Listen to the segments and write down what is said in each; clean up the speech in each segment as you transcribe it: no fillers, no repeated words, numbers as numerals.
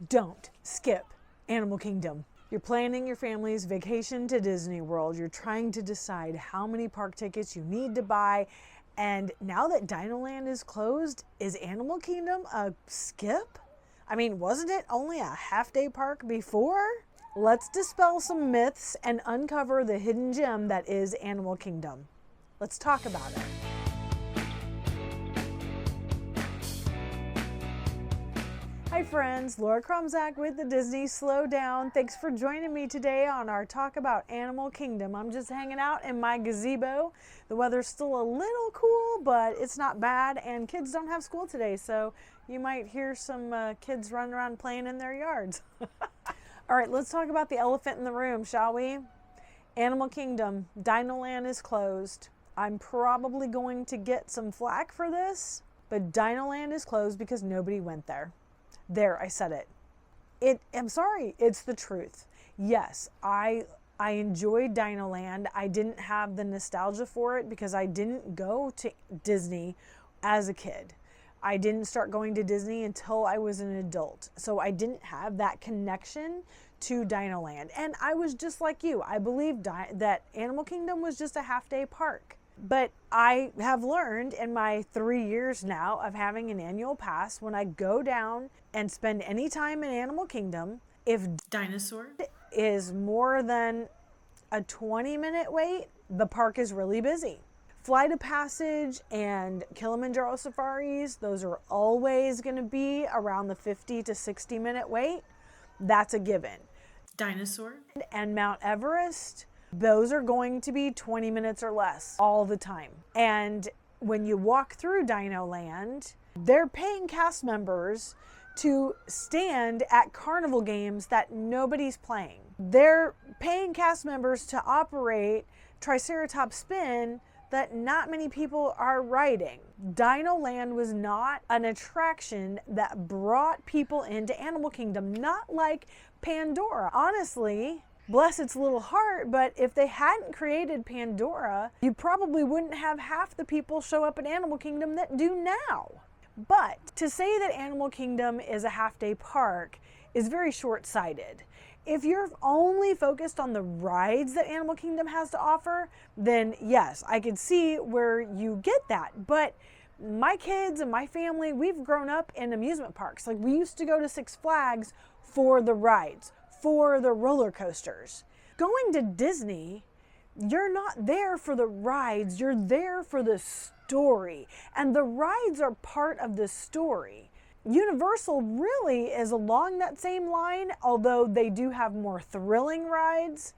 Don't skip Animal Kingdom. You're planning your family's vacation to Disney World. You're trying to decide how many park tickets you need to buy. And now that Dinoland is closed, is Animal Kingdom a skip? I mean, wasn't it only a half-day park before? Let's dispel some myths and uncover the hidden gem that is Animal Kingdom. Let's talk about it. Hi friends, Laura Krumzak with the Disney Slowdown. Thanks for joining me today on our talk about Animal Kingdom. I'm just hanging out in my gazebo. The weather's still a little cool, but it's not bad, and kids don't have school today, so you might hear some kids running around playing in their yards. All right, let's talk about the elephant in the room, shall we? Animal Kingdom, Dinoland is closed. I'm probably going to get some flack for this, but Dinoland is closed because nobody went there. There, I said it. I'm sorry, it's the truth. Yes, I enjoyed Dinoland. I didn't have the nostalgia for it because I didn't go to Disney as a kid. I didn't start going to Disney until I was an adult. So I didn't have that connection to Dinoland. And I was just like you. I believed that Animal Kingdom was just a half-day park. But I have learned in my 3 years now of having an annual pass, when I go down and spend any time in Animal Kingdom, if dinosaur is more than a 20-minute wait, the park is really busy. Flight of Passage and Kilimanjaro safaris, those are always going to be around the 50 to 60-minute wait. That's a given. Dinosaur and Mount Everest, those are going to be 20 minutes or less all the time. And when you walk through Dinoland, they're paying cast members to stand at carnival games that nobody's playing. They're paying cast members to operate Triceratops Spin that not many people are riding. Dinoland was not an attraction that brought people into Animal Kingdom, not like Pandora. Honestly, bless its little heart, but if they hadn't created Pandora, you probably wouldn't have half the people show up at Animal Kingdom that do now. But to say that Animal Kingdom is a half-day park is very short-sighted. If you're only focused on the rides that Animal Kingdom has to offer, then yes, I could see where you get that. But my kids and my family, we've grown up in amusement parks. Like, we used to go to Six Flags for the rides, for the roller coasters. Going to Disney, you're not there for the rides, you're there for the story. And the rides are part of the story. Universal really is along that same line, although they do have more thrilling rides,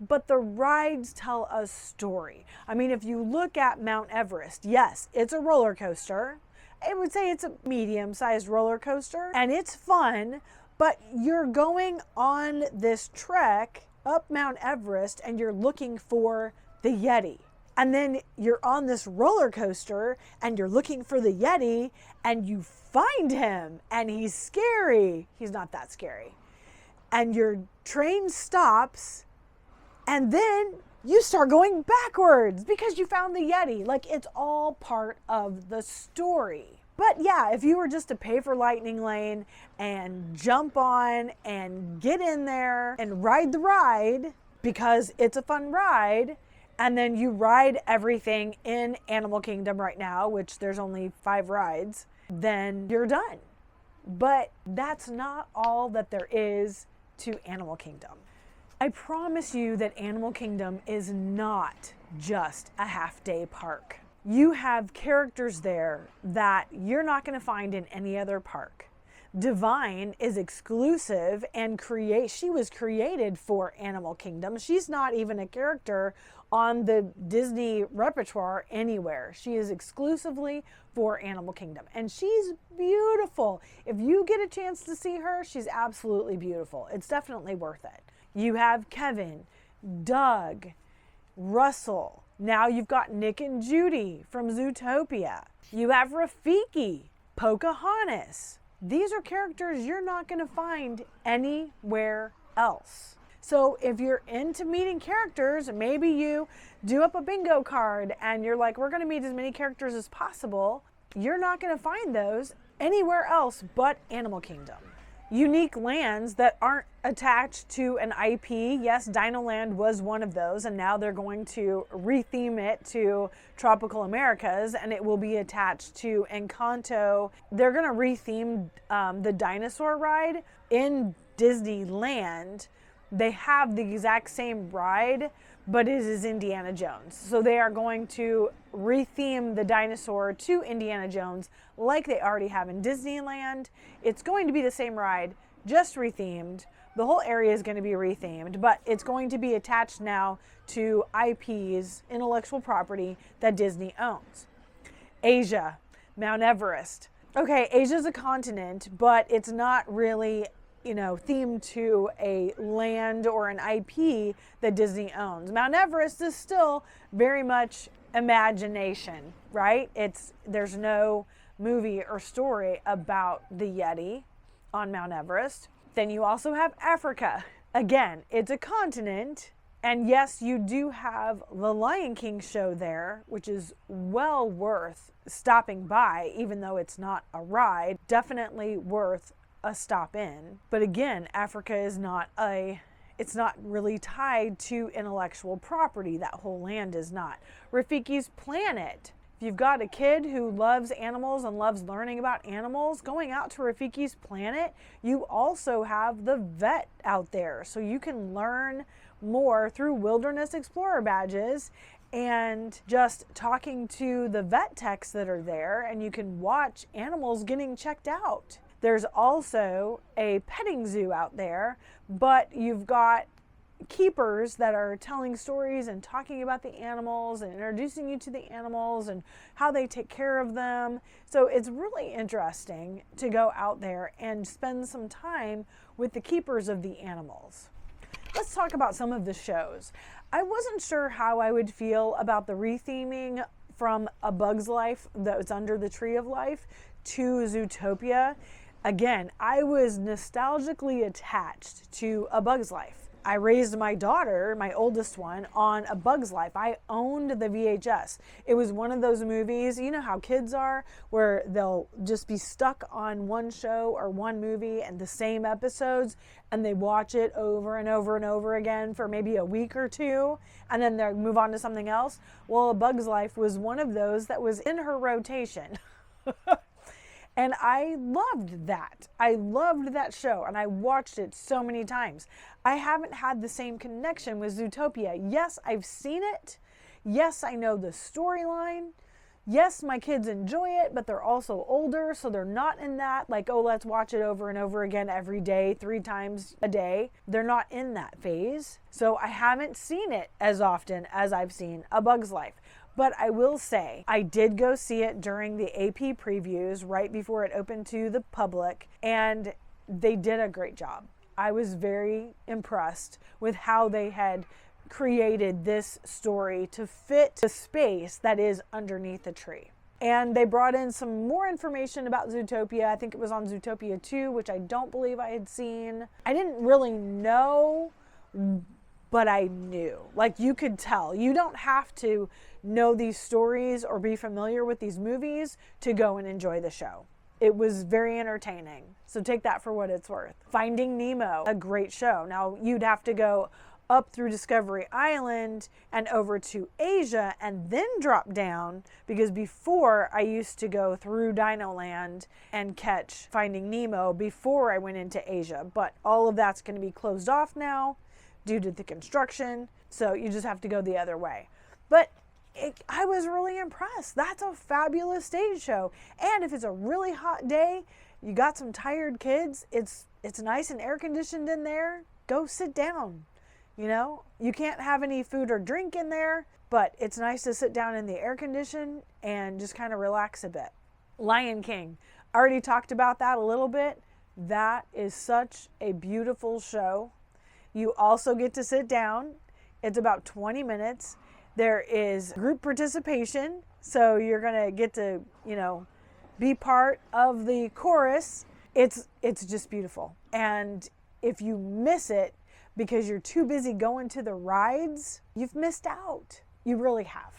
but the rides tell a story. I mean, if you look at Mount Everest, yes, it's a roller coaster. I would say it's a medium-sized roller coaster, and it's fun, but you're going on this trek up Mount Everest and you're looking for the Yeti. And then you're on this roller coaster and you're looking for the Yeti and you find him and he's scary. He's not that scary. And your train stops and then you start going backwards because you found the Yeti. Like, it's all part of the story. But yeah, if you were just to pay for Lightning Lane and jump on and get in there and ride the ride because it's a fun ride, and then you ride everything in Animal Kingdom right now, which there's only 5 rides, then you're done. But that's not all that there is to Animal Kingdom. I promise you that Animal Kingdom is not just a half-day park. You have characters there that you're not going to find in any other park. Divine is exclusive and she was created for Animal Kingdom. She's not even a character on the Disney repertoire anywhere. She is exclusively for Animal Kingdom. And she's beautiful. If you get a chance to see her, she's absolutely beautiful. It's definitely worth it. You have Kevin, Doug, Russell. Now you've got Nick and Judy from Zootopia. You have Rafiki, Pocahontas. These are characters you're not going to find anywhere else. So if you're into meeting characters, maybe you do up a bingo card and you're like, we're going to meet as many characters as possible. You're not going to find those anywhere else but Animal Kingdom. unique lands that aren't attached to an IP. Yes, Dinoland was one of those, and now they're going to retheme it to Tropical Americas, and it will be attached to Encanto. They're going to retheme the dinosaur ride in Disneyland. They have the exact same ride, but it is Indiana Jones. So they are going to retheme the dinosaur to Indiana Jones like they already have in Disneyland. It's going to be the same ride, just rethemed. The whole area is going to be rethemed, but it's going to be attached now to IPs, intellectual property, that Disney owns. Asia, Mount Everest. Okay, Asia's a continent, but it's not really, themed to a land or an IP that Disney owns. Mount Everest is still very much imagination, right? There's no movie or story about the Yeti on Mount Everest. Then you also have Africa. Again, it's a continent. And yes, you do have the Lion King show there, which is well worth stopping by, even though it's not a ride. Definitely worth a stop in. But again, Africa is it's not really tied to intellectual property. That whole land is not. Rafiki's Planet. If you've got a kid who loves animals and loves learning about animals, going out to Rafiki's Planet, you also have the vet out there. So you can learn more through Wilderness Explorer badges and just talking to the vet techs that are there, and you can watch animals getting checked out. There's also a petting zoo out there, but you've got keepers that are telling stories and talking about the animals and introducing you to the animals and how they take care of them. So it's really interesting to go out there and spend some time with the keepers of the animals. Let's talk about some of the shows. I wasn't sure how I would feel about the retheming from A Bug's Life that was Under the Tree of Life to Zootopia. Again, I was nostalgically attached to A Bug's Life. I raised my daughter, my oldest one, on A Bug's Life. I owned the VHS. It was one of those movies, you know how kids are, where they'll just be stuck on one show or one movie and the same episodes, and they watch it over and over and over again for maybe a week or two, and then they move on to something else. Well, A Bug's Life was one of those that was in her rotation. And I loved that. I loved that show, and I watched it so many times. I haven't had the same connection with Zootopia. Yes, I've seen it. Yes, I know the storyline. Yes, my kids enjoy it, but they're also older, so they're not in that, like, oh, let's watch it over and over again every day, 3 times a day. They're not in that phase. So I haven't seen it as often as I've seen A Bug's Life. But I will say, I did go see it during the AP previews right before it opened to the public, and they did a great job. I was very impressed with how they had created this story to fit the space that is underneath the tree. And they brought in some more information about Zootopia. I think it was on Zootopia 2, which I don't believe I had seen. I didn't really know, but I knew. Like, you could tell. You don't have to know these stories or be familiar with these movies to go and enjoy the show. It was very entertaining. So take that for what it's worth. Finding Nemo, a great show. Now, you'd have to go up through Discovery Island and over to Asia and then drop down, because before I used to go through Dinoland and catch Finding Nemo before I went into Asia. But all of that's going to be closed off now due to the construction. So you just have to go the other way. But I was really impressed. That's a fabulous stage show. And if it's a really hot day, you got some tired kids, it's nice and air conditioned in there, go sit down. You can't have any food or drink in there, but it's nice to sit down in the air condition and just kind of relax a bit. Lion King, I already talked about that a little bit. That is such a beautiful show. You also get to sit down. It's about 20 minutes. There is group participation, so you're going to get to, be part of the chorus. It's just beautiful. And if you miss it because you're too busy going to the rides, you've missed out. You really have.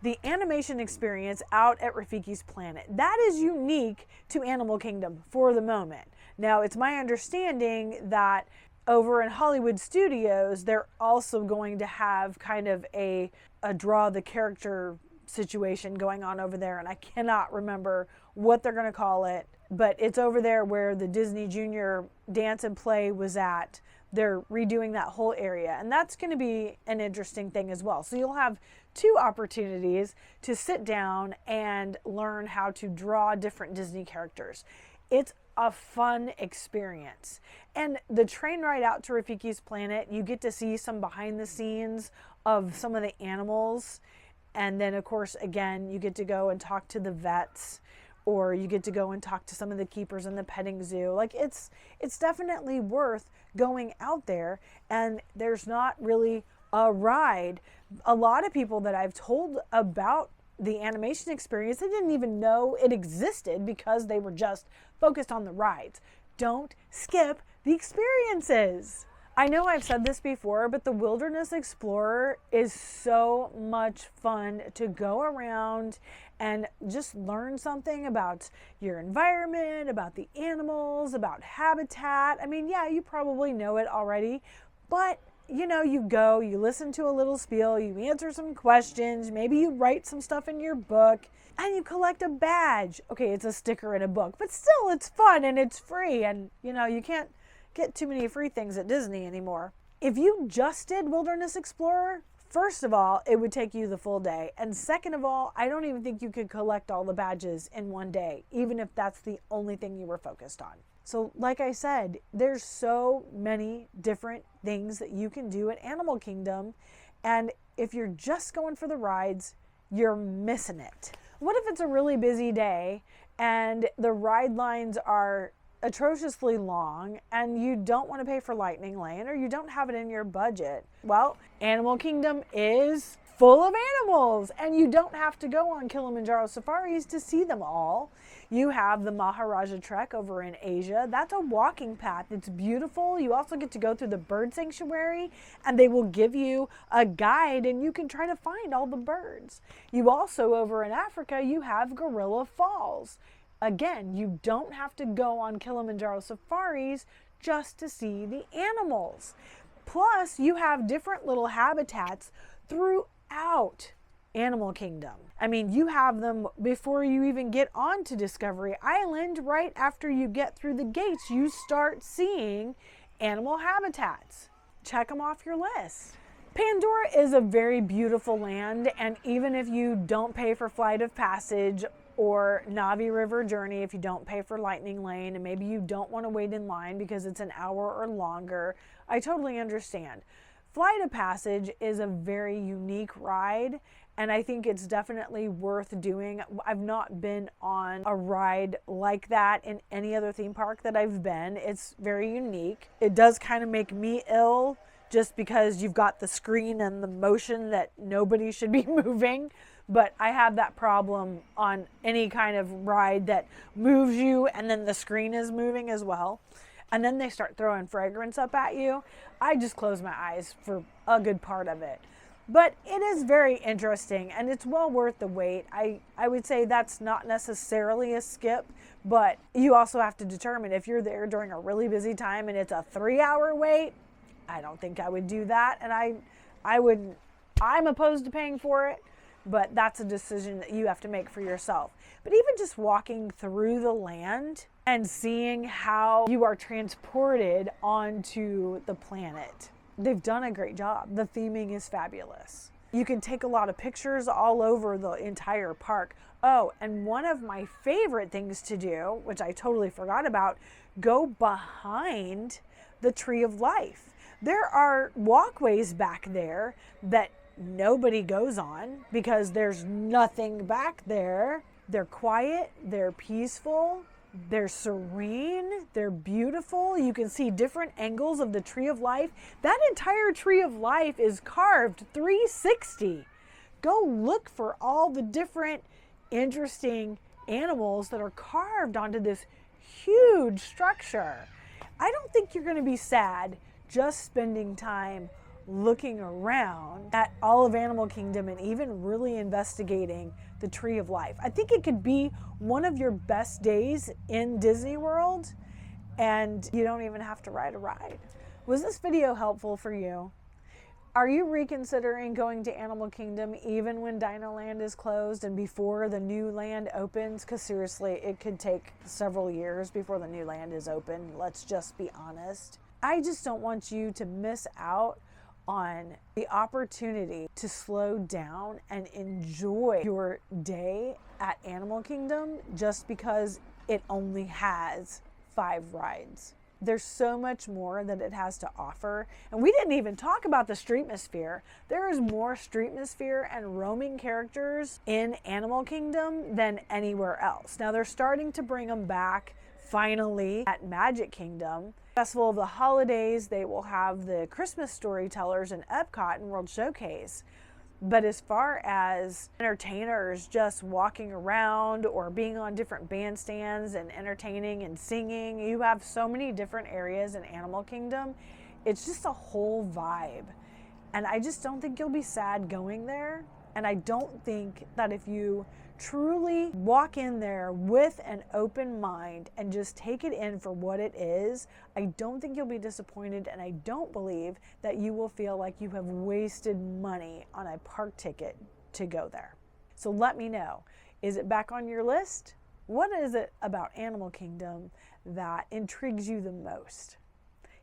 The animation experience out at Rafiki's Planet, that is unique to Animal Kingdom for the moment. Now, it's my understanding that over in Hollywood Studios, they're also going to have kind of a draw the character situation going on over there, and I cannot remember what they're going to call it, but it's over there where the Disney Junior Dance and Play was at. They're redoing that whole area, and that's going to be an interesting thing as well. So you'll have 2 opportunities to sit down and learn how to draw different Disney characters. It's a fun experience. And the train ride out to Rafiki's Planet, you get to see some behind the scenes of some of the animals. And then, of course, again, you get to go and talk to the vets, or you get to go and talk to some of the keepers in the petting zoo. Like, it's definitely worth going out there, and there's not really a ride. A lot of people that I've told about the animation experience, they didn't even know it existed because they were just focused on the rides. Don't skip the experiences. I know I've said this before, but the Wilderness Explorer is so much fun to go around and just learn something about your environment, about the animals, about habitat. I mean, yeah, you probably know it already, but you know, you go, you listen to a little spiel, you answer some questions, maybe you write some stuff in your book, and you collect a badge. Okay, it's a sticker in a book, but still, it's fun and it's free, and you know, you can't get too many free things at Disney anymore. If you just did Wilderness Explorer, first of all, it would take you the full day, and second of all, I don't even think you could collect all the badges in one day, even if that's the only thing you were focused on. So like I said, there's so many different things that you can do at Animal Kingdom. And if you're just going for the rides, you're missing it. What if it's a really busy day and the ride lines are atrociously long and you don't want to pay for Lightning Lane, or you don't have it in your budget? Well, Animal Kingdom is full of animals, and you don't have to go on Kilimanjaro safaris to see them all. You have the Maharaja Trek over in Asia. That's a walking path. It's beautiful. You also get to go through the bird sanctuary, and they will give you a guide, and you can try to find all the birds. You also, over in Africa, you have Gorilla Falls. Again, you don't have to go on Kilimanjaro safaris just to see the animals. Plus, you have different little habitats throughout Animal Kingdom. I mean, you have them before you even get onto Discovery Island. Right after you get through the gates, you start seeing animal habitats. Check them off your list. Pandora is a very beautiful land, and even if you don't pay for Flight of Passage or Navi River Journey, if you don't pay for Lightning Lane, and maybe you don't want to wait in line because it's an hour or longer, I totally understand. Flight of Passage is a very unique ride, and I think it's definitely worth doing. I've not been on a ride like that in any other theme park that I've been. It's very unique. It does kind of make me ill just because you've got the screen and the motion that nobody should be moving. But I have that problem on any kind of ride that moves you and then the screen is moving as well. And then they start throwing fragrance up at you. I just close my eyes for a good part of it. But it is very interesting, and it's well worth the wait. I would say that's not necessarily a skip, but you also have to determine if you're there during a really busy time and it's a 3-hour wait. I don't think I would do that, and I'm opposed to paying for it, but that's a decision that you have to make for yourself. But even just walking through the land and seeing how you are transported onto the planet, they've done a great job. The theming is fabulous. You can take a lot of pictures all over the entire park. Oh, and one of my favorite things to do, which I totally forgot about, go behind the Tree of Life. There are walkways back there that nobody goes on because there's nothing back there. They're quiet, they're peaceful, they're serene, they're beautiful. You can see different angles of the Tree of Life. That entire Tree of Life is carved 360. Go look for all the different interesting animals that are carved onto this huge structure. I don't think you're going to be sad just spending time looking around at all of Animal Kingdom and even really investigating the Tree of Life. I think it could be one of your best days in Disney World, and you don't even have to ride a ride. Was this video helpful for you? Are you reconsidering going to Animal Kingdom even when Dinoland is closed and before the new land opens? Because seriously, it could take several years before the new land is open. Let's just be honest. I just don't want you to miss out on the opportunity to slow down and enjoy your day at Animal Kingdom just because it only has 5 rides. There's so much more that it has to offer. And we didn't even talk about the Streetmosphere. There is more Streetmosphere and roaming characters in Animal Kingdom than anywhere else. Now they're starting to bring them back finally at Magic Kingdom. Festival of the Holidays, they will have the Christmas storytellers in Epcot and World Showcase. But as far as entertainers just walking around or being on different bandstands and entertaining and singing, you have so many different areas in Animal Kingdom. It's just a whole vibe. And I just don't think you'll be sad going there. And I don't think that if you truly walk in there with an open mind and just take it in for what it is, I don't think you'll be disappointed, and I don't believe that you will feel like you have wasted money on a park ticket to go there. So let me know, is it back on your list? What is it about Animal Kingdom that intrigues you the most?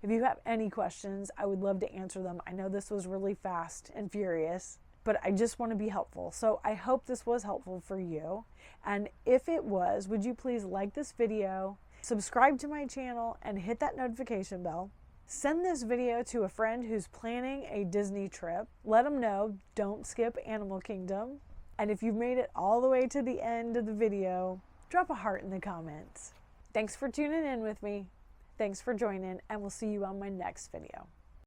If you have any questions, I would love to answer them. I know this was really fast and furious, but I just want to be helpful. So I hope this was helpful for you. And if it was, would you please like this video, subscribe to my channel, and hit that notification bell. Send this video to a friend who's planning a Disney trip. Let them know, don't skip Animal Kingdom. And if you've made it all the way to the end of the video, drop a heart in the comments. Thanks for tuning in with me. Thanks for joining, and we'll see you on my next video.